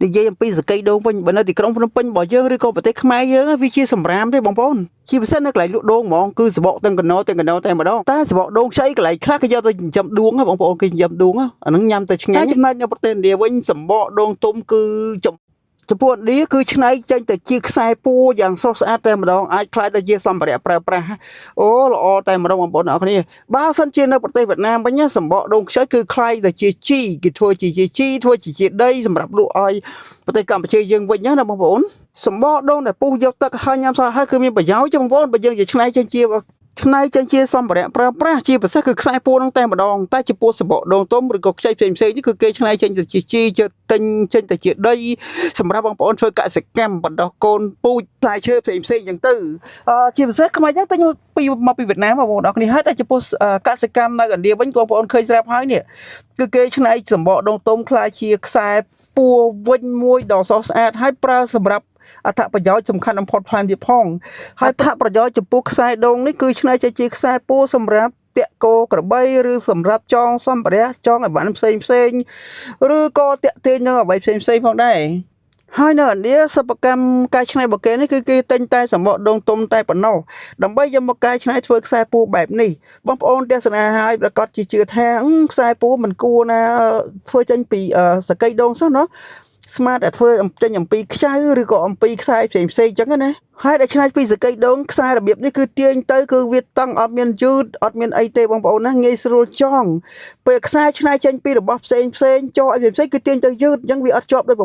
និយាយអំពីសកៃដូងវិញបើនៅទីក្រុងភ្នំពេញរបស់យើងឬក៏ប្រទេសខ្មែរយើងវាជាសម្រាមទេបងប្អូនជាពិសេសនៅកន្លែងលក់ដូងហ្មងគឺសបកទាំងកណោតែម្ដងតែសបកដូងខ្ចីកន្លែងខ្លះគេយកទៅចិញ្ចឹមដួងបងប្អូនគេចិញ្ចឹមដួងអាហ្នឹងញ៉ាំទៅឆ្ងាញ់ចំណែកនៅប្រទេសឥណ្ឌាវិញសបកដូងទុំគឺចំពោះឥណ្ឌាគឺឆ្នៃចេញទៅជាខ្សែពួរយ៉ាងស្រស់ស្អាតតែម្ដងអាចខ្លាយទៅជាសម្ភារៈប្រើប្រាស់អូល្អតែម្ដងបងប្អូនអ្នកគ្នាបើសិនជានៅប្រទេសវៀតណាមវិញសម្បកដូងខ្ចីគឺខ្លាយទៅជាជីគេធ្វើជាជីធ្វើជាដីសម្រាប់លក់ឲ្យប្រទេសកម្ពុជាយើងវិញណាបងប្អូនសម្បកដូងដែលពុះយកទឹកហើយញ៉ាំសោះហើយគឺមានប្រយោជន៍បងប្អូនបើយើងជាឆ្នៃចេញជាសម្ភារៈប្រើប្រាស់ជាពិសេសគឺខ្សែពួរនោះតែម្ដងតែចំពោះសបកដូងទុំឬក៏ខ្ចីផ្សេងនេះគឺគេឆ្នៃចេញទៅជាជីយកទិញចេញទៅជាដីសម្រាប់បងប្អូនធ្វើកសិកម្មបណ្ដោះកូនពូជផ្លែឈើផ្សេងអញ្ចឹងទៅជាពិសេសខ្មែរយើងទិញមកពីវៀតណាមបងប្អូនអរគ្នាហើយតែចំពោះកសិកម្មនៅឥណ្ឌាវិញបងប្អូនឃើញស្រាប់ហើយនេះគឺគេឆ្នៃសម្បកដូងទុំខ្លាយជាខ្សែពួរវិញមួយដ៏ស្រស់ស្អាតហើយប្រើសម្រាប់អត្ថប្រយោជន៍សំខាន់បំផុតផ្សេងទៀតផងហើយអត្ថប្រយោជន៍ចំពោះខ្សែដូងនេះគឺឆ្នៃចេញជាខ្សែពួរសម្រាប់តាក់គោក្របីឬសម្រាប់ចងសម្ភារៈចងអីវ៉ាន់ផ្សេងឬក៏តាក់ទាញនឹងអ្វីផ្សេងផងដែរហើយនៅឥណ្ឌាសិប្បកម្មការឆ្នៃរបស់គេនេះគឺគេទិញតែសម្បកដូងទុំតែប៉ុណ្ណោះដើម្បីយកមកកែច្នៃធ្វើខ្សែពួរបែបនេះបងប្អូនទស្សនាហើយប្រកាសជាជឿថាខ្សែពួរមិនគួរណាធ្វើចេញពីសកៃដូងសោះណាស្មាតតែធ្វើចេញអំពីខ្ចៅឬក៏អំពីខ្សែផ្សេងអញ្ចឹងណាហើយដែលឆ្នៃពីសកៃដូងខ្សែរបៀបនេះគឺទាញទៅគឺវាតង់អត់មានយឺតអត់មានអីទេបងប្អូនណាងាយស្រួលចងពេលខ្សែឆ្នៃចេញពីរបស់ផ្សេងចោឲ្យផ្សេងគឺទាញទៅយឺតអញ្ចឹងវាអត់ជាប់ដោយ